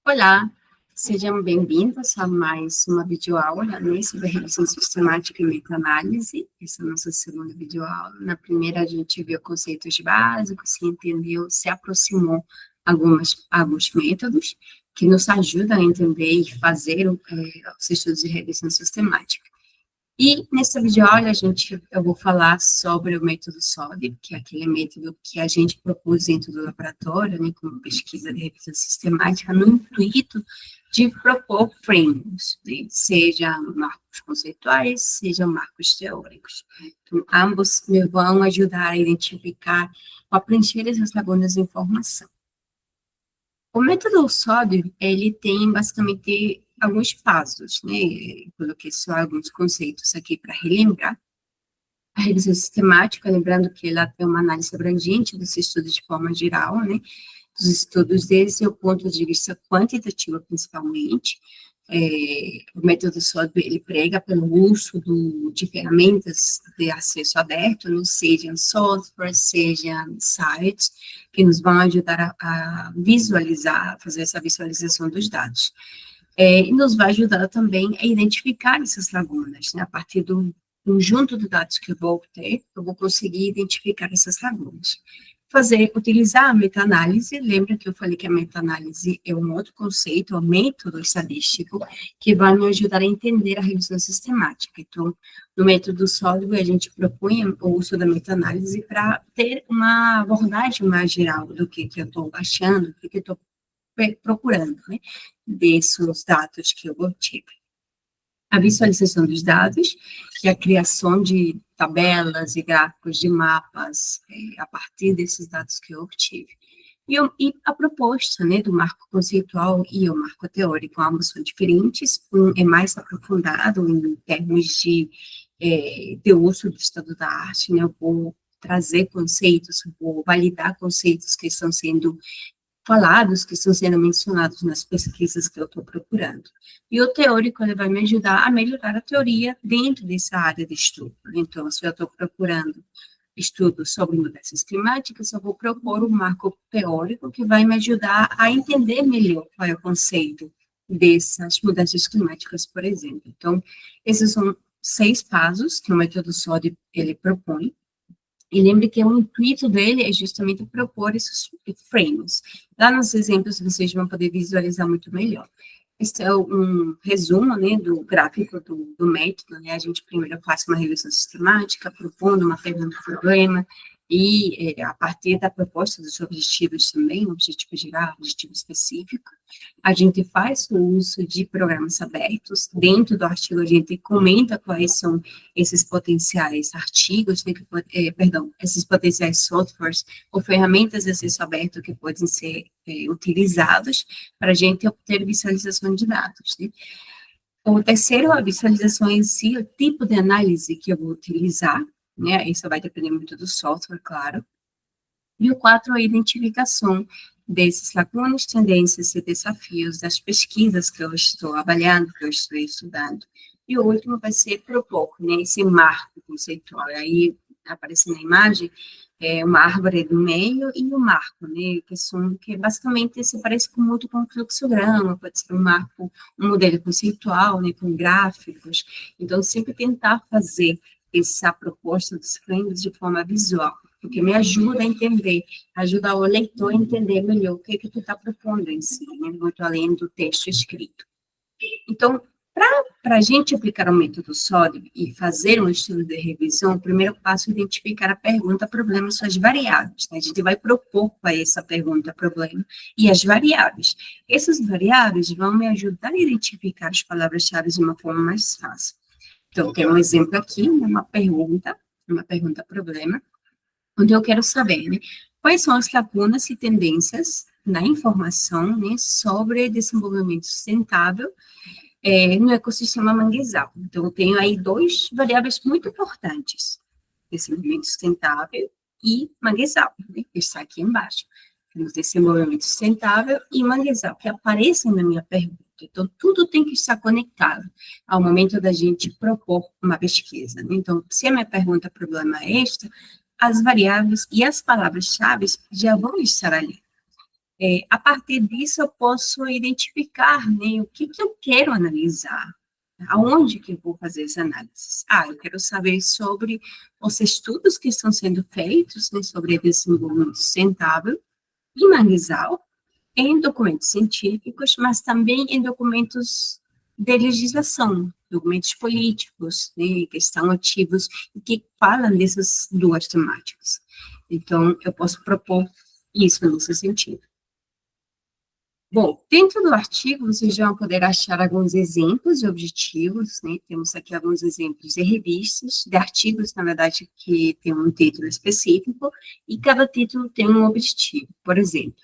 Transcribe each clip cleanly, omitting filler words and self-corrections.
Olá, sejam bem-vindos a mais uma videoaula, né, sobre revisão sistemática e meta-análise. Essa é a nossa segunda videoaula. Na primeira, a gente viu conceitos básicos, se entendeu, se aproximou alguns métodos que nos ajudam a entender e fazer os estudos de revisão sistemática. E nessa videoaula, eu vou falar sobre o método SOD, que é aquele método que a gente propôs dentro do laboratório, né, como pesquisa de revisão sistemática, no intuito de propor frameworks, né, seja marcos conceituais, sejam marcos teóricos. Então, ambos me vão ajudar a identificar ou a preencher essas lacunas de informação. O método SOD, ele tem basicamente alguns passos, né? Eu coloquei só alguns conceitos aqui para relembrar. A revisão sistemática, lembrando que ela tem uma análise abrangente dos estudos de forma geral, né? Dos estudos desde o ponto de vista quantitativo, principalmente. O método SOD, ele prega pelo uso de ferramentas de acesso aberto, né, sejam softwares, sejam sites, que nos vão ajudar a visualizar, fazer essa visualização dos dados. E nos vai ajudar também a identificar essas lacunas, né, a partir do conjunto de dados que eu vou obter, eu vou conseguir identificar essas lacunas. Utilizar a meta-análise, lembra que eu falei que a meta-análise é um outro conceito, um método estadístico, que vai me ajudar a entender a revisão sistemática. Então, no método sólido, a gente propõe o uso da meta-análise para ter uma abordagem mais geral do que eu estou achando, do que eu estou procurando, né, desses dados que eu obtive. A visualização dos dados, que é a criação de tabelas e gráficos de mapas a partir desses dados que eu obtive. E a proposta, né, do marco conceitual e o marco teórico, ambos são diferentes, um é mais aprofundado em termos de uso do estado da arte, né, eu vou trazer conceitos, vou validar conceitos que estão sendo falados, que estão sendo mencionados nas pesquisas que eu estou procurando. E o teórico, ele vai me ajudar a melhorar a teoria dentro dessa área de estudo. Então, se eu estou procurando estudos sobre mudanças climáticas, eu vou propor um marco teórico que vai me ajudar a entender melhor qual é o conceito dessas mudanças climáticas, por exemplo. Então, esses são 6 passos que o método SOD ele propõe. E lembre que o intuito dele é justamente propor esses frames. Lá nos exemplos, vocês vão poder visualizar muito melhor. Este é um resumo, né, do gráfico do método, né? A gente primeiro faz uma revisão sistemática, propondo uma pergunta do problema, e a partir da proposta dos objetivos também, objetivo geral, objetivo específico, a gente faz o uso de programas abertos. Dentro do artigo, a gente comenta quais são esses potenciais artigos, né, esses potenciais softwares ou ferramentas de acesso aberto que podem ser utilizados para a gente obter visualização de dados, né. O terceiro, a visualização em si, o tipo de análise que eu vou utilizar, né, isso vai depender muito do software, claro. E o 4, a identificação desses lacunas, tendências e desafios das pesquisas que eu estou avaliando, que eu estou estudando. E o último vai ser propor, né, esse marco conceitual. Aí aparece na imagem uma árvore do meio e um marco, né, que basicamente se parece muito com um fluxograma, pode ser um marco, um modelo conceitual, né, com gráficos. Então, sempre tentar fazer essa proposta dos frames de forma visual, porque me ajuda a entender, ajuda o leitor a entender melhor o que tu está propondo em si, né, muito além do texto escrito. Então, para a gente aplicar o método SOD e fazer um estudo de revisão, o primeiro passo é identificar a pergunta, problema e suas variáveis, né? A gente vai propor para essa pergunta, problema e as variáveis. Essas variáveis vão me ajudar a identificar as palavras-chave de uma forma mais fácil. Então, tem um exemplo aqui, uma pergunta problema, onde eu quero saber, né, quais são as lacunas e tendências na informação, né, sobre desenvolvimento sustentável no ecossistema manguezal. Então, eu tenho aí 2 variáveis muito importantes, desenvolvimento sustentável e manguezal, né, que está aqui embaixo. Temos desenvolvimento sustentável e manguezal, que aparecem na minha pergunta. Então, tudo tem que estar conectado ao momento da gente propor uma pesquisa, né? Então, se a minha pergunta problema é esta, as variáveis e as palavras-chave já vão estar ali. A partir disso, eu posso identificar, né, o que eu quero analisar, aonde que eu vou fazer as análises. Eu quero saber sobre os estudos que estão sendo feitos, né, sobre desenvolvimento sustentável em manguezal, em documentos científicos, mas também em documentos de legislação, documentos políticos, né, que estão ativos e que falam dessas duas temáticas. Então, eu posso propor isso nesse sentido. Bom, dentro do artigo, vocês vão poder achar alguns exemplos de objetivos, né? Temos aqui alguns exemplos de revistas, de artigos, na verdade, que tem um título específico, e cada título tem um objetivo. Por exemplo,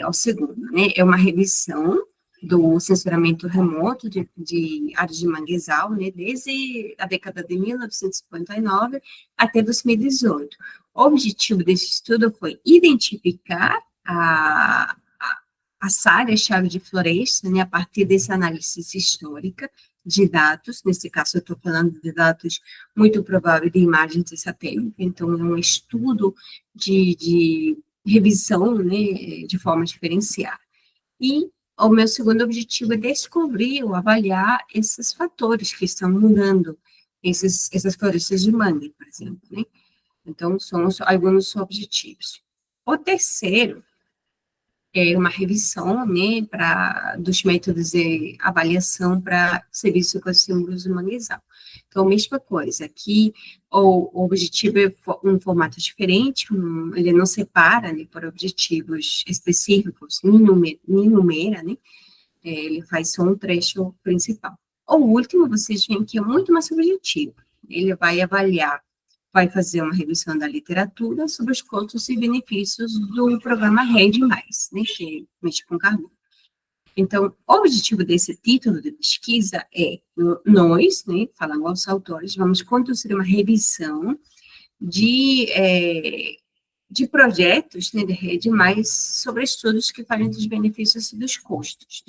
o segundo, né, é uma revisão do censuramento remoto de áreas de manguezal, né, desde a década de 1959 até 2018. O objetivo desse estudo foi identificar as áreas-chave de floresta, né, a partir dessa análise histórica de dados, nesse caso eu estou falando de dados muito prováveis de imagens de satélite, então é um estudo de revisão, né, de forma diferenciada. E o meu segundo objetivo é descobrir ou avaliar esses fatores que estão mudando essas florestas de mangue, por exemplo, né? Então, são alguns objetivos. O terceiro é uma revisão, né, dos métodos de avaliação para serviço com símbolos de manguezal. Então, mesma coisa, aqui o objetivo é um formato diferente, ele não separa, né, por objetivos específicos, nem numera, né, ele faz só um trecho principal. O último, vocês veem que é muito mais objetivo, ele vai fazer uma revisão da literatura sobre os custos e benefícios do programa Rede Mais, né, que mexe com carbono. Então, o objetivo desse título de pesquisa é, nós, né, falando aos autores, vamos conduzir uma revisão de projetos, né, de rede, mas sobre estudos que falem dos benefícios e dos custos.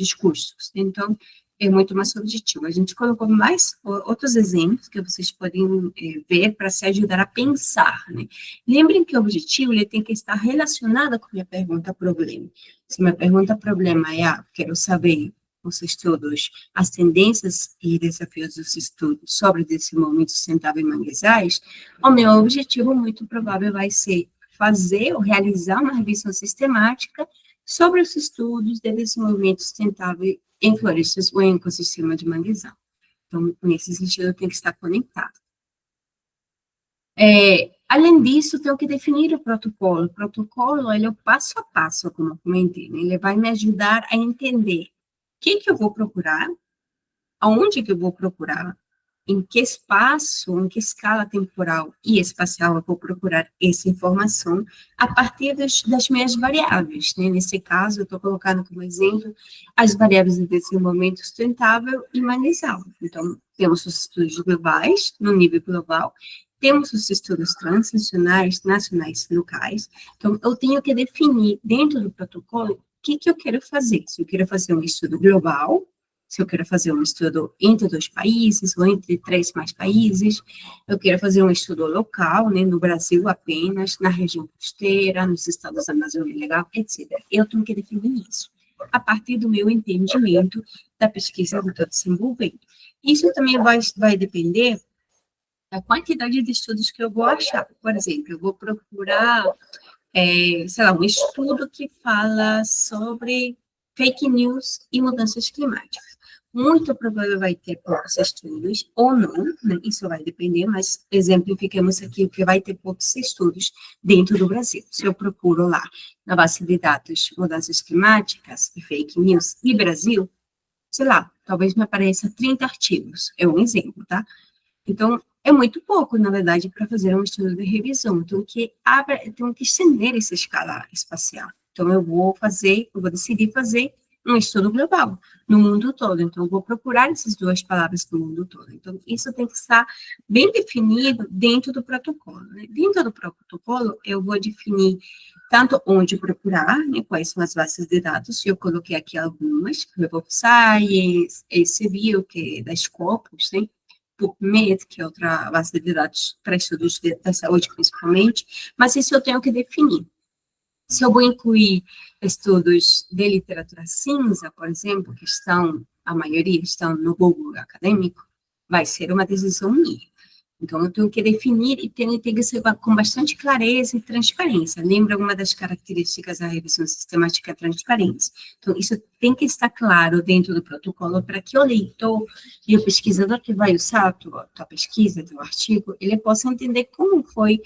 Então, é muito mais objetivo. A gente colocou mais outros exemplos que vocês podem ver para se ajudar a pensar, né? Lembrem que o objetivo ele tem que estar relacionado com a minha pergunta-problema. Se minha pergunta-problema é, quero saber os estudos, as tendências e desafios dos estudos sobre desenvolvimento sustentável em manguezais, o meu objetivo muito provável vai ser fazer ou realizar uma revisão sistemática sobre os estudos de desenvolvimento sustentável em florestas ou em ecossistema de manguezal. Então, nesse sentido, tem que estar conectado. Além disso, tenho que definir o protocolo. O protocolo, ele é o passo a passo, como eu comentei, né? Ele vai me ajudar a entender o que eu vou procurar, aonde que eu vou procurar, em que espaço, em que escala temporal e espacial eu vou procurar essa informação a partir das minhas variáveis, né? Nesse caso, eu estou colocando como exemplo as variáveis de desenvolvimento sustentável e manguezal. Então, temos os estudos globais, no nível global, temos os estudos transnacionais, nacionais e locais. Então, eu tenho que definir dentro do protocolo o que eu quero fazer. Se eu quero fazer um estudo global, se eu quero fazer um estudo entre 2 países, ou entre 3 mais países, eu quero fazer um estudo local, né, no Brasil apenas, na região costeira, nos estados da Amazônia Legal, etc. Eu tenho que definir isso, a partir do meu entendimento da pesquisa que eu estou desenvolvendo. Isso também vai depender da quantidade de estudos que eu vou achar. Por exemplo, eu vou procurar, sei lá, um estudo que fala sobre fake news e mudanças climáticas. Muito provável vai ter poucos estudos, ou não, né? Isso vai depender, mas exemplificamos aqui que vai ter poucos estudos dentro do Brasil. Se eu procuro lá, na base de dados, mudanças climáticas e fake news e Brasil, sei lá, talvez me apareça 30 artigos, é um exemplo, tá? Então, é muito pouco, na verdade, para fazer um estudo de revisão. Então, tenho que estender essa escala espacial. Então, eu vou decidir fazer um estudo global, no mundo todo. Então, eu vou procurar essas duas palavras no mundo todo. Então, isso tem que estar bem definido dentro do protocolo, né? Dentro do protocolo, eu vou definir tanto onde procurar, né, quais são as bases de dados, eu coloquei aqui algumas, Web of Science, ECBio, que é da Scopus, né? PubMed, que é outra base de dados para estudos da saúde, principalmente, mas isso eu tenho que definir. Se eu vou incluir estudos de literatura cinza, por exemplo, que estão, a maioria estão no Google acadêmico, vai ser uma decisão minha. Então, eu tenho que definir e tem que ser com bastante clareza e transparência. Lembra uma das características da revisão sistemática é a transparência. Então, isso tem que estar claro dentro do protocolo para que o leitor e o pesquisador que vai usar a tua pesquisa, teu artigo, ele possa entender como foi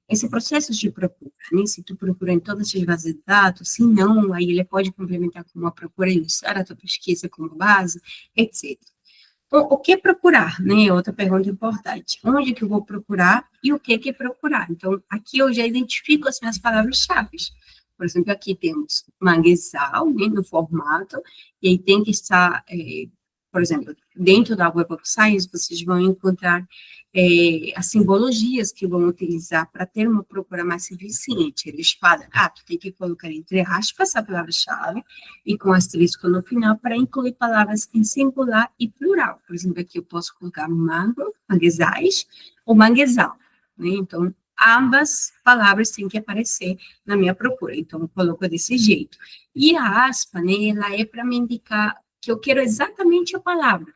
esse processo de procura, né? Se tu procura em todas as bases de dados, se não, aí ele pode complementar com uma procura e usar a tua pesquisa como base, etc. Então, o que procurar, né? Outra pergunta importante. Onde que eu vou procurar e o que procurar? Então, aqui eu já identifico as minhas palavras-chave. Por exemplo, aqui temos manguezal, né, no formato, e aí tem que estar, por exemplo, dentro da Web of Science, vocês vão encontrar as simbologias que vão utilizar para ter uma procura mais eficiente. Eles falam, tu tem que colocar entre aspas a palavra-chave e com asterisco no final para incluir palavras em singular e plural. Por exemplo, aqui eu posso colocar mango, manguezais ou manguezal, né? Então, ambas palavras têm que aparecer na minha procura. Então, eu coloco desse jeito. E a aspa, né, ela é para me indicar que eu quero exatamente a palavra.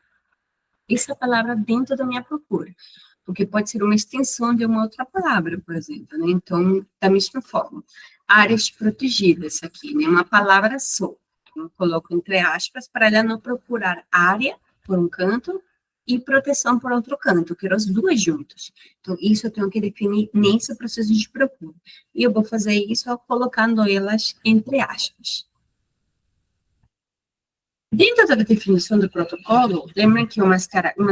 Essa palavra dentro da minha procura. Porque pode ser uma extensão de uma outra palavra, por exemplo, né? Então, da mesma forma. Áreas protegidas aqui, né? Uma palavra só. Então, eu coloco entre aspas para ela não procurar área por um canto e proteção por outro canto. Eu quero as duas juntas. Então, isso eu tenho que definir nesse processo de procura. E eu vou fazer isso colocando elas entre aspas. Dentro da definição do protocolo, lembra que uma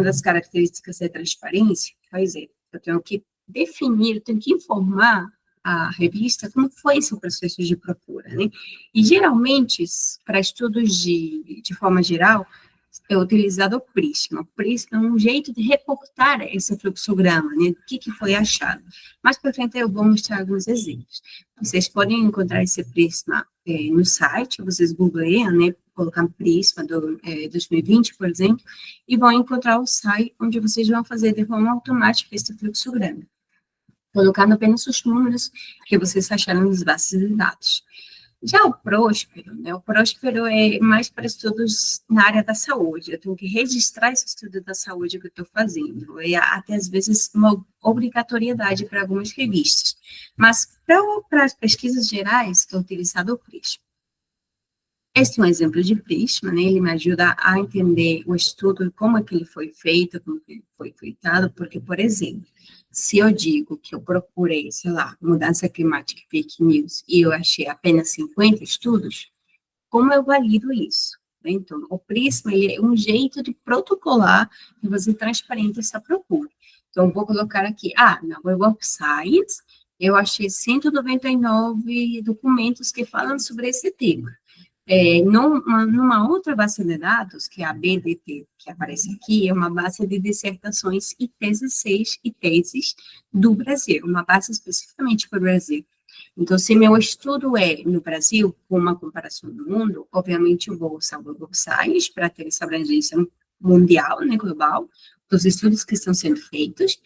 das características é transparência? Pois é, eu tenho que definir, eu tenho que informar a revista como foi esse processo de procura, né? E, geralmente, para estudos de forma geral, é utilizado o Prisma. O Prisma é um jeito de reportar esse fluxograma, né? O que foi achado. Mais para frente eu vou mostrar alguns exemplos. Vocês podem encontrar esse Prisma no site, vocês googleiam, né? Colocar Prisma 2020, por exemplo, e vão encontrar o site onde vocês vão fazer de forma automática esse fluxograma, colocando apenas os números que vocês acharam nas bases de dados. Já o Próspero, né? O Próspero é mais para estudos na área da saúde. Eu tenho que registrar esse estudo da saúde que eu estou fazendo. É até, às vezes, uma obrigatoriedade para algumas revistas. Mas, para as pesquisas gerais, é utilizado o Prisma. Este é um exemplo de Prisma, né? Ele me ajuda a entender o estudo, como é que ele foi feito, como que ele foi feitado, porque, por exemplo, se eu digo que eu procurei, sei lá, mudança climática e fake news, e eu achei apenas 50 estudos, como eu valido isso? Então, o Prisma, ele é um jeito de protocolar e você transparente essa procura. Então, eu vou colocar aqui, na Web of Science, eu achei 199 documentos que falam sobre esse tema. Numa outra base de dados, que é a BDT, que aparece aqui, é uma base de dissertações e teses do Brasil, uma base especificamente para o Brasil. Então, se meu estudo é no Brasil, com uma comparação do mundo, obviamente eu vou usar o Web of Science para ter essa abrangência mundial, né, global, dos estudos que estão sendo feitos,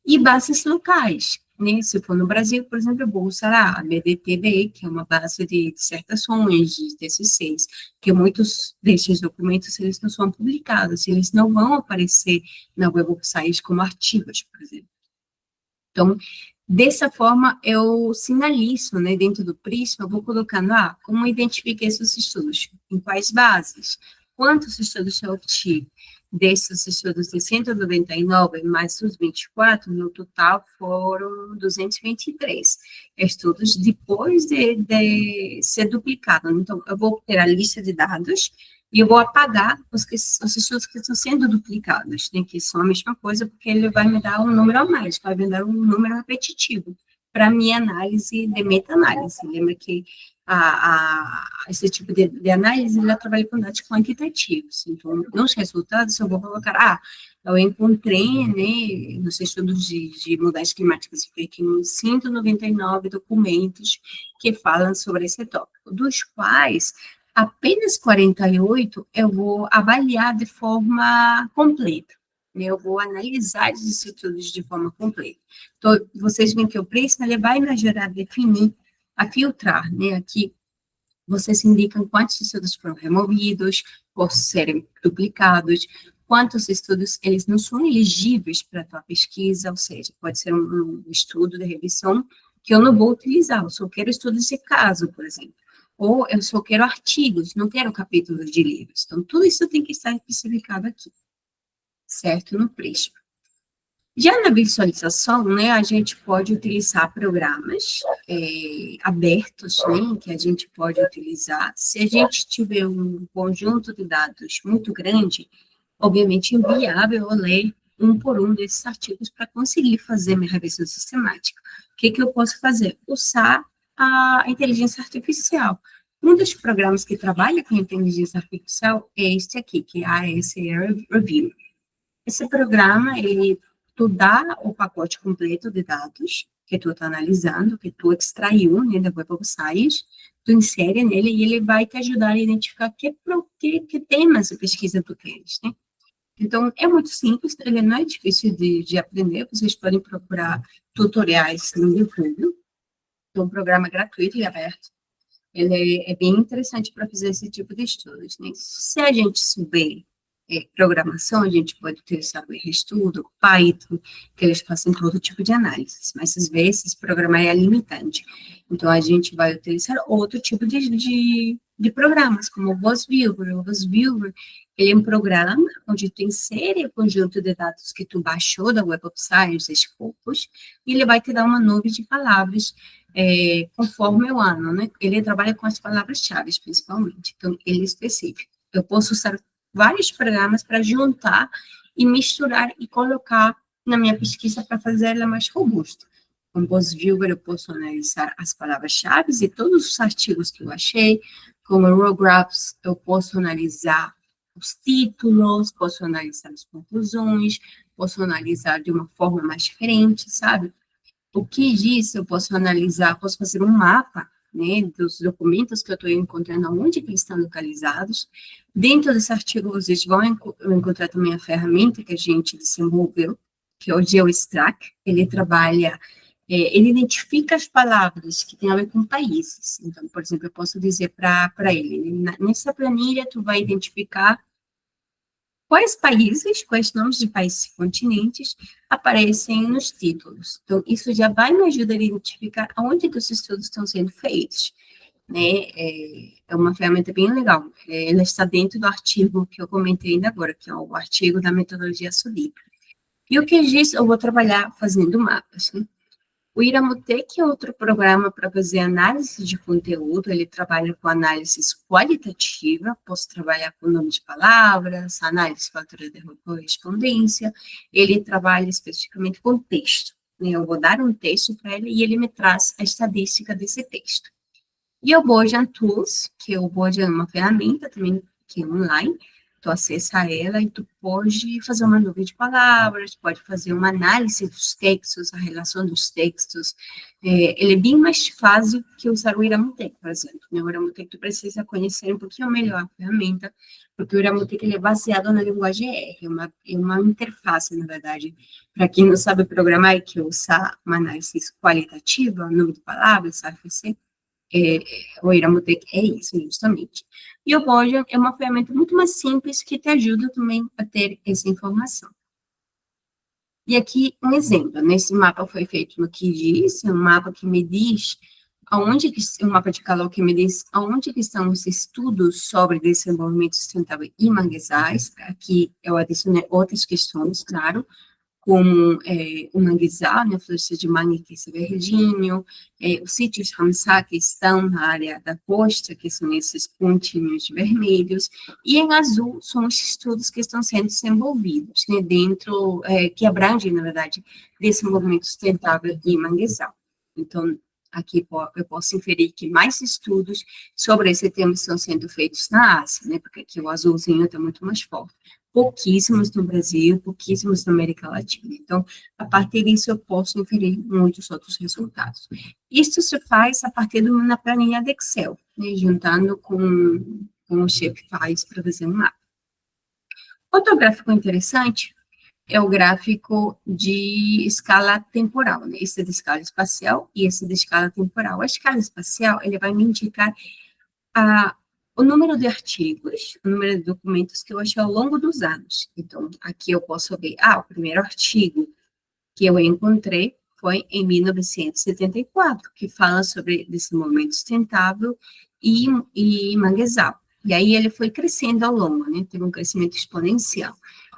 e bases locais, né? Se for no Brasil, por exemplo, eu vou usar a BDTB, que é uma base de dissertações, de TCCs, que muitos desses documentos, eles não são publicados, eles não vão aparecer na Web of Science como artigos, por exemplo. Então, dessa forma, eu sinalizo, né, dentro do Prisma, eu vou colocando, como identifiquei esses estudos, em quais bases, quantos estudos eu obtive. Desses estudos de 199, mais os 24, no total foram 223 estudos depois de ser duplicado. Então, eu vou ter a lista de dados e eu vou apagar os estudos que estão sendo duplicados, né, que são a mesma coisa, porque ele vai me dar um número a mais, vai me dar um número repetitivo para a minha análise de meta-análise. Lembra que esse tipo de análise, ela trabalha com dados quantitativos. Então, nos resultados, eu vou colocar, eu encontrei, né, nos estudos de mudanças climáticas e fake news, 199 documentos que falam sobre esse tópico, dos quais apenas 48 eu vou avaliar de forma completa. Eu vou analisar esses estudos de forma completa. Então, vocês veem que o Prisma, ele vai me ajudar a definir a filtrar, né? Aqui vocês indicam quantos estudos foram removidos, ou serem duplicados, quantos estudos eles não são elegíveis para a tua pesquisa, ou seja, pode ser um estudo de revisão que eu não vou utilizar, eu só quero estudos de caso, por exemplo, ou eu só quero artigos, não quero capítulos de livros. Então, tudo isso tem que estar especificado aqui, certo? No Prisma. Já na visualização, né, a gente pode utilizar programas abertos, né, que a gente pode utilizar. Se a gente tiver um conjunto de dados muito grande, obviamente é inviável eu ler um por um desses artigos para conseguir fazer minha revisão sistemática. O que eu posso fazer? Usar a inteligência artificial. Um dos programas que trabalha com inteligência artificial é este aqui, que é a ASR Review. Esse programa, ele tu dá o pacote completo de dados que tu está analisando, que tu extraiu, né, da Web of Science, tu insere nele e ele vai te ajudar a identificar que temas de pesquisa tu queres, né? Então, é muito simples, ele não é difícil de aprender, vocês podem procurar tutoriais no YouTube, é um programa gratuito e aberto. Ele é bem interessante para fazer esse tipo de estudos, né? Se a gente souber programação, a gente pode utilizar o RStudio, Python, que eles fazem todo tipo de análise, mas às vezes programar é limitante. Então, a gente vai utilizar outro tipo de programas, como o VozViewer. O VozViewer, ele é um programa onde tu insere o conjunto de dados que tu baixou da Web of Science, escopos, e ele vai te dar uma nuvem de palavras conforme o ano, né? Ele trabalha com as palavras-chave, principalmente. Então, ele é específico. Eu posso usar vários programas para juntar e misturar e colocar na minha pesquisa para fazer ela mais robusta. Com o VozViewer, eu posso analisar as palavras-chave e todos os artigos que eu achei. Com o Row Graphs, eu posso analisar os títulos, posso analisar as conclusões, posso analisar de uma forma mais diferente, sabe? O que disso eu posso analisar, posso fazer um mapa, né, dos documentos que eu estou encontrando, onde que eles estão localizados. Dentro desse artigo, vocês vão encontrar também a ferramenta que a gente desenvolveu, que é o GeoStrack. Ele trabalha, ele identifica as palavras que têm a ver com países. Então, por exemplo, eu posso dizer para ele, nessa planilha, tu vai identificar quais países, quais nomes de países e continentes aparecem nos títulos. Então, isso já vai me ajudar a identificar onde que os estudos estão sendo feitos, né? É uma ferramenta bem legal. Ela está dentro do artigo que eu comentei ainda agora, que é o artigo da metodologia Solib. E o que diz, eu vou trabalhar fazendo mapas, né? O Iramutec é outro programa para fazer análise de conteúdo, ele trabalha com análise qualitativa, posso trabalhar com nome de palavras, análise fatora de correspondência, ele trabalha especificamente com texto, né? Eu vou dar um texto para ele e ele me traz a estadística desse texto. E o Bojan Tools, que o Bojan é uma ferramenta também que é online, tu acessa ela e tu pode fazer uma nuvem de palavras, pode fazer uma análise dos textos, a relação dos textos. Ele é bem mais fácil que usar o Iramutec, por exemplo. No Iramutec tu precisa conhecer um pouquinho melhor a ferramenta, porque o Iramutec ele é baseado na linguagem R, é uma interface, na verdade. Para quem não sabe programar e quer usar uma análise qualitativa, nome de palavras, RFC, o Iramutec é isso, justamente. E o Bojan é uma ferramenta muito mais simples que te ajuda também a ter essa informação. E aqui um exemplo, nesse mapa foi feito no QGIS, um mapa que me diz aonde que, um mapa de calor que me diz aonde que estão os estudos sobre desenvolvimento sustentável em manguezais. Aqui eu adicionei outras questões, claro, como o manguezal, né, a floresta de mangue, que é esse verdinho, os sítios Ramsar, que estão na área da costa, que são esses pontinhos vermelhos, e em azul são os estudos que estão sendo desenvolvidos, né, dentro, que abrangem, na verdade, desenvolvimento sustentável e manguezal. Então, aqui eu posso inferir que mais estudos sobre esse tema estão sendo feitos na Ásia, né, porque aqui o azulzinho está muito mais forte. Pouquíssimos no Brasil, pouquíssimos na América Latina. Então, a partir disso, eu posso inferir muitos outros resultados. Isso se faz a partir de uma planilha de Excel, né, juntando com o Shapefile para fazer um mapa. Outro gráfico interessante é o gráfico de escala temporal, né? Esse é de escala espacial e esse de escala temporal. A escala espacial, ele vai me indicar a, o número de artigos, o número de documentos que eu achei ao longo dos anos. Então, aqui eu posso ver, o primeiro artigo que eu encontrei foi em 1974, que fala sobre desenvolvimento sustentável e manguezal. E aí ele foi crescendo ao longo, né? Teve um crescimento exponencial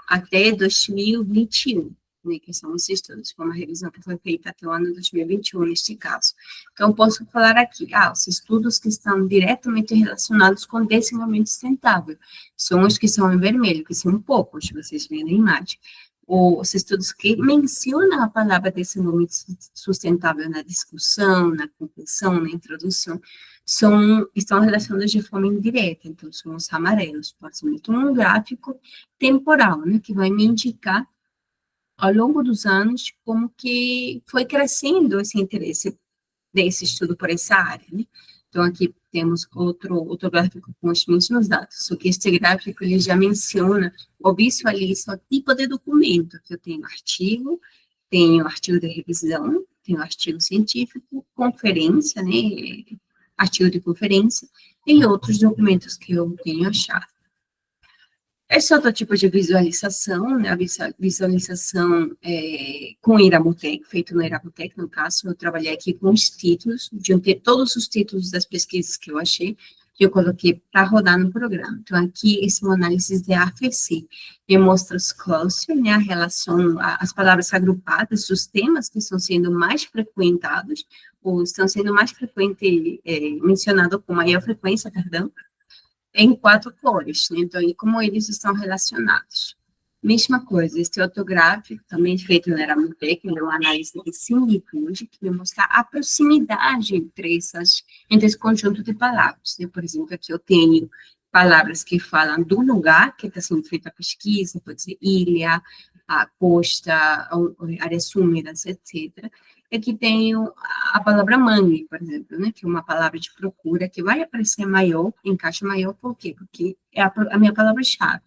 até 2021, né, que são os estudos, foi uma revisão que foi feita até o ano 2021, neste caso. Então, posso falar aqui, os estudos que estão diretamente relacionados com desenvolvimento sustentável, são os que são em vermelho, que são poucos, vocês veem na imagem. Os estudos que mencionam a palavra desenvolvimento sustentável na discussão, na conclusão, na introdução, estão relacionados de forma indireta, então são os amarelos, por exemplo, um gráfico temporal, né, que vai me indicar ao longo dos anos como que foi crescendo esse interesse desse estudo por essa área, né? Então, aqui temos outro gráfico com os mesmos dados, só que este gráfico, ele já menciona ou visualiza o tipo de documento, que eu tenho artigo de revisão, tenho artigo científico, conferência, né, artigo de conferência, e outros documentos que eu tenho achado. Esse outro tipo de visualização, né, a visualização com Iramutec, feito no Iramutec, no caso, eu trabalhei aqui com os títulos, juntei todos os títulos das pesquisas que eu achei, que eu coloquei para rodar no programa. Então, aqui, esse é um análise de AFC, me mostra os clusters, né, a relação, as palavras agrupadas, os temas que estão sendo mais frequentados, ou estão sendo mais mencionados com maior frequência, perdão, em 4 cores, né? Então, e como eles estão relacionados. Mesma coisa, este outro gráfico, também feito no Eramutec, é uma análise de similitude, que me mostra a proximidade entre esse conjunto de palavras, né? Por exemplo, aqui eu tenho palavras que falam do lugar que está sendo feita a pesquisa, pode ser ilha, a costa, áreas úmidas, etc. Aqui tenho a palavra mangue, por exemplo, né, que é uma palavra de procura que vai aparecer maior, em caixa maior, por quê? Porque é a minha palavra-chave.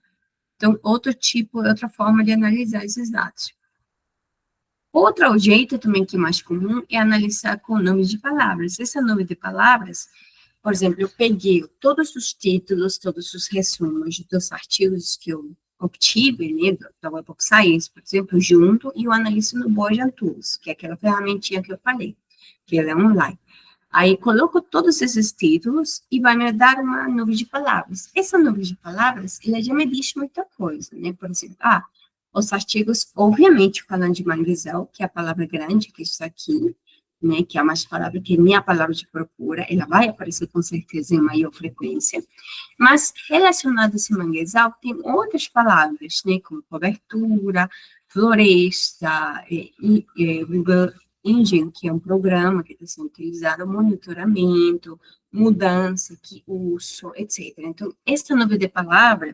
Então, outra forma de analisar esses dados. Outro jeito também que é mais comum é analisar com nomes de palavras. Esse nome de palavras, por exemplo, eu peguei todos os títulos, todos os resumos dos artigos que eu obtive, né, da Web of Science, por exemplo, junto, e eu analiso no Bojan Tools, que é aquela ferramentinha que eu falei, que ela é online. Aí, coloco todos esses títulos e vai me dar uma nuvem de palavras. Essa nuvem de palavras, ela já me diz muita coisa, né? Por exemplo, os artigos, obviamente, falando de manguezal, que é a palavra grande, que está aqui, né? Que é uma palavra que é minha palavra de procura, ela vai aparecer com certeza em maior frequência. Mas, relacionado a esse manguezal, tem outras palavras, né? Como cobertura, floresta, Engine, que é um programa que está sendo utilizado, monitoramento, mudança, que uso, etc. Então, essa nuvem de palavra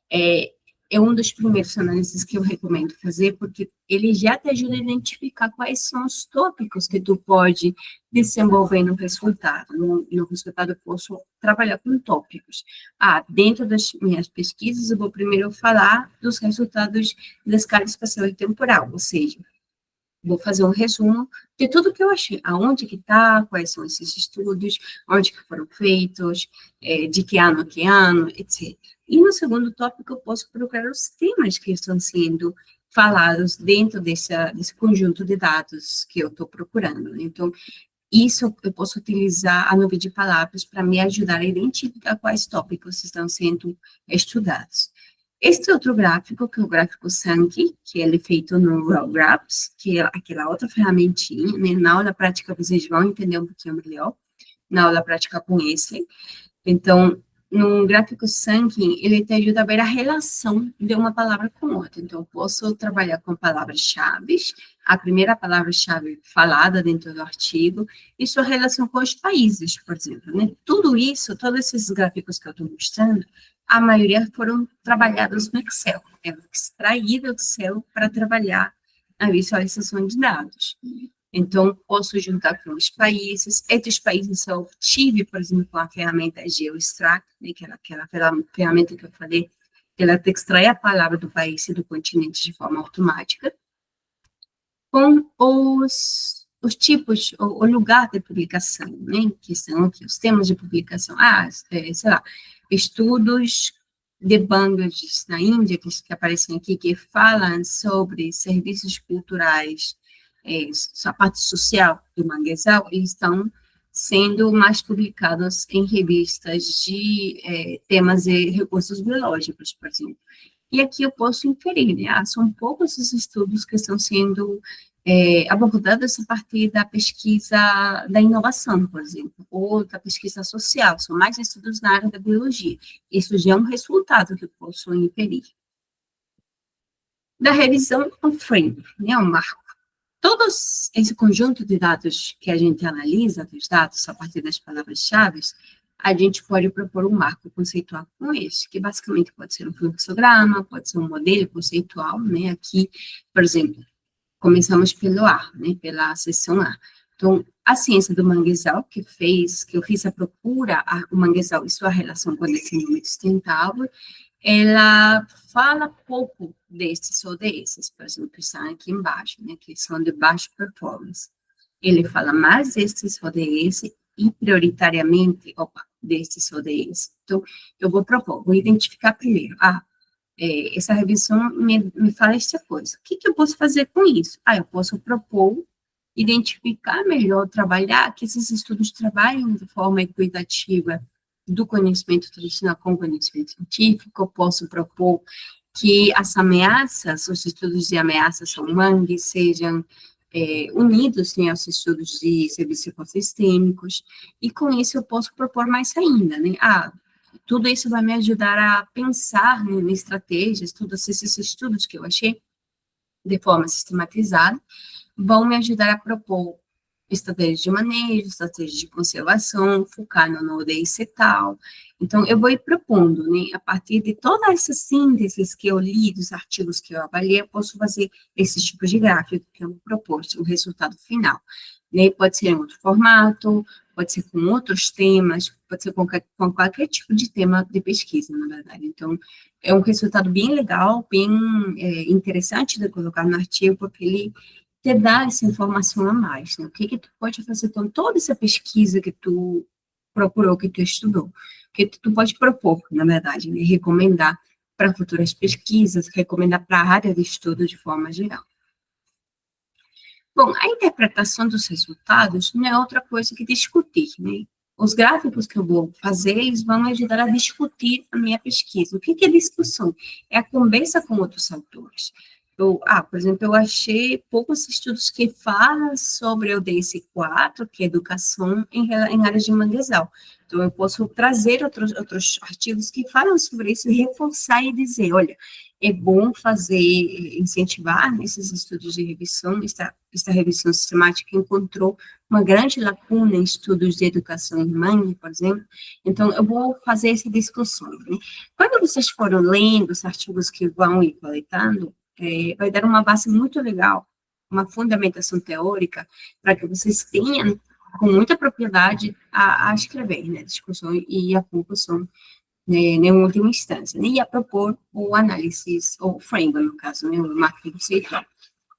é um dos primeiros análises que eu recomendo fazer, porque ele já te ajuda a identificar quais são os tópicos que tu pode desenvolver no resultado. No resultado, eu posso trabalhar com tópicos. Dentro das minhas pesquisas, eu vou primeiro falar dos resultados da escala espacial e temporal, ou seja, vou fazer um resumo de tudo que eu achei, aonde que está, quais são esses estudos, onde que foram feitos, de que ano a que ano, etc. E no segundo tópico, eu posso procurar os temas que estão sendo falados dentro desse conjunto de dados que eu estou procurando. Então, isso eu posso utilizar a nuvem de palavras para me ajudar a identificar quais tópicos estão sendo estudados. Este outro gráfico, que é o gráfico Sankey, que ele é feito no Raw Graphs, que é aquela outra ferramentinha, né? Na aula prática vocês vão entender um pouquinho melhor, na aula prática com esse. Então, no gráfico Sankey, ele te ajuda a ver a relação de uma palavra com outra. Então, eu posso trabalhar com palavras-chave, a primeira palavra-chave falada dentro do artigo, e sua relação com os países, por exemplo, né? Tudo isso, todos esses gráficos que eu estou mostrando, a maioria foram trabalhados no Excel. Eu extraí do Excel para trabalhar a visualização de dados. Então, posso juntar com os países. Entre os países, eu obtive, por exemplo, com a ferramenta GeoStrack, né, que era aquela ferramenta que eu falei, ela te extrai a palavra do país e do continente de forma automática, com os tipos, o lugar de publicação, né, que são aqui os temas de publicação. Sei lá, estudos de Bangladesh, na Índia, que aparecem aqui, que falam sobre serviços culturais, a parte social do manguezal, eles estão sendo mais publicados em revistas de temas de recursos biológicos, por exemplo. E aqui eu posso inferir, né? São poucos os estudos que estão sendo abordados a partir da pesquisa da inovação, por exemplo, ou da pesquisa social, são mais estudos na área da biologia. Isso já é um resultado que eu posso inferir. Da revisão ao framework, né, o marco. Todo esse conjunto de dados que a gente analisa, dos dados a partir das palavras-chave, a gente pode propor um marco conceitual com esse, que basicamente pode ser um fluxograma, pode ser um modelo conceitual, né, aqui, por exemplo, começamos pelo A, né, pela seção A. Então, a ciência do manguezal, que eu fiz a procura, o manguezal e sua relação com o desenvolvimento sustentável, ela fala pouco desses ODS, por exemplo, que estão aqui embaixo, né, que são de baixa performance. Ele fala mais desses ODS e, prioritariamente, desses ODS. Então, eu vou identificar primeiro, essa revisão me fala essa coisa. O que eu posso fazer com isso? Eu posso propor, identificar melhor, trabalhar, que esses estudos trabalhem de forma equitativa do conhecimento tradicional com o conhecimento científico. Eu posso propor que as ameaças, os estudos de ameaças ao mangue sejam unidos, né, aos estudos de serviços ecossistêmicos, e com isso eu posso propor mais ainda, né? Tudo isso vai me ajudar a pensar, né, em estratégias, todos esses estudos que eu achei de forma sistematizada, vão me ajudar a propor estratégias de manejo, estratégias de conservação, focar no ODS e tal. Então, eu vou ir propondo, né, a partir de todas essas sínteses que eu li, dos artigos que eu avaliei, eu posso fazer esses tipos de gráfico que eu vou propor, o resultado final. Né, pode ser em outro formato, pode ser com outros temas, pode ser com qualquer tipo de tema de pesquisa, na verdade. Então, é um resultado bem legal, bem interessante de colocar no artigo, porque ele te dá essa informação a mais, né? O que tu pode fazer com toda essa pesquisa que tu procurou, que tu estudou, que tu pode propor, na verdade, né? Recomendar para futuras pesquisas, recomendar para a área de estudo de forma geral. Bom, a interpretação dos resultados não é outra coisa que discutir, né? Os gráficos que eu vou fazer, eles vão me ajudar a discutir a minha pesquisa. O que é discussão? É a conversa com outros autores. Por exemplo, eu achei poucos estudos que falam sobre o DS4, que é educação em áreas de manguezal. Então, eu posso trazer outros artigos que falam sobre isso e reforçar e dizer, olha, é bom incentivar esses estudos de revisão. Esta revisão sistemática encontrou uma grande lacuna em estudos de educação em mangue, por exemplo. Então, eu vou fazer essa discussão, né? Quando vocês foram lendo os artigos que vão ir coletando, vai dar uma base muito legal, uma fundamentação teórica, para que vocês tenham, com muita propriedade, a escrever, né, a discussão e a conclusão, né, em última instância, né, e a propor o análise, ou framework, no caso, né, o marco conceitual.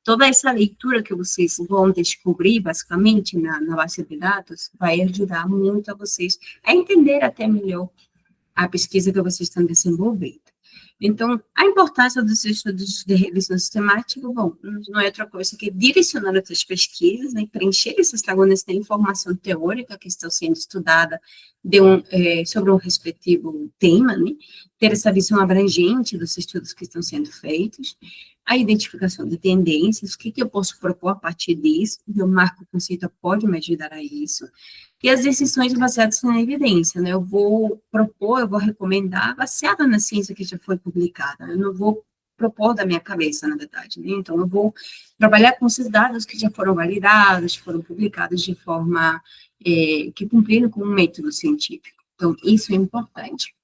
Toda essa leitura que vocês vão descobrir, basicamente, na base de dados, vai ajudar muito a vocês a entender até melhor a pesquisa que vocês estão desenvolvendo. Então, a importância dos estudos de revisão sistemática, bom, não é outra coisa que direcionar outras pesquisas, né, preencher essas lacunas de informação teórica que estão sendo estudada sobre um respectivo tema, né, ter essa visão abrangente dos estudos que estão sendo feitos, a identificação de tendências, o que eu posso propor a partir disso, e o marco conceitual pode me ajudar a isso, e as decisões baseadas na evidência, né? Eu vou propor, eu vou recomendar, baseada na ciência que já foi publicada. Eu não vou propor da minha cabeça, na verdade, né? Então, eu vou trabalhar com esses dados que já foram validados, foram publicados de forma que cumpriram com um método científico. Então, isso é importante.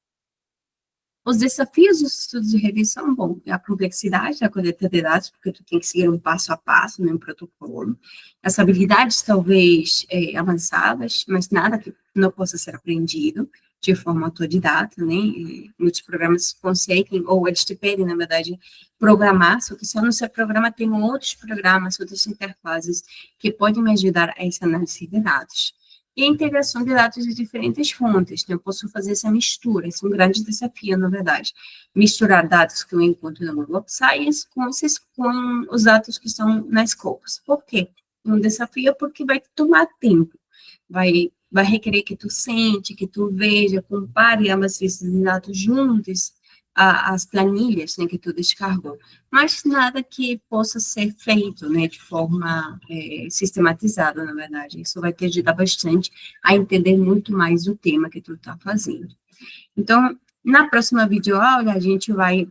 Os desafios dos estudos de revisão, bom, é a complexidade da coleta de dados, porque tu tem que seguir um passo a passo, né, um protocolo. As habilidades, talvez, avançadas, mas nada que não possa ser aprendido. de forma autodidata, né? E muitos programas conseguem, ou eles te pedem, na verdade, programar, só que se eu não sei programar, tem outros programas, outras interfaces que podem me ajudar a essa análise de dados. E a integração de dados de diferentes fontes, né? Eu posso fazer essa mistura, esse é um grande desafio, na verdade. Misturar dados que eu encontro no Web Science com os dados que estão nas Scopus. Por quê? Um desafio porque vai tomar tempo, vai requerer que tu sente, que tu veja, compare ambas esses dados juntos, as planilhas, né, que tu descarregou, mas nada que possa ser feito, né, de forma sistematizada, na verdade. Isso vai te ajudar bastante a entender muito mais o tema que tu está fazendo. Então, na próxima videoaula,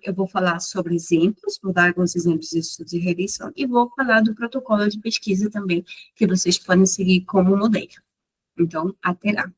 eu vou falar sobre exemplos, vou dar alguns exemplos de estudos de regressão, e vou falar do protocolo de pesquisa também, que vocês podem seguir como modelo. Então, até lá.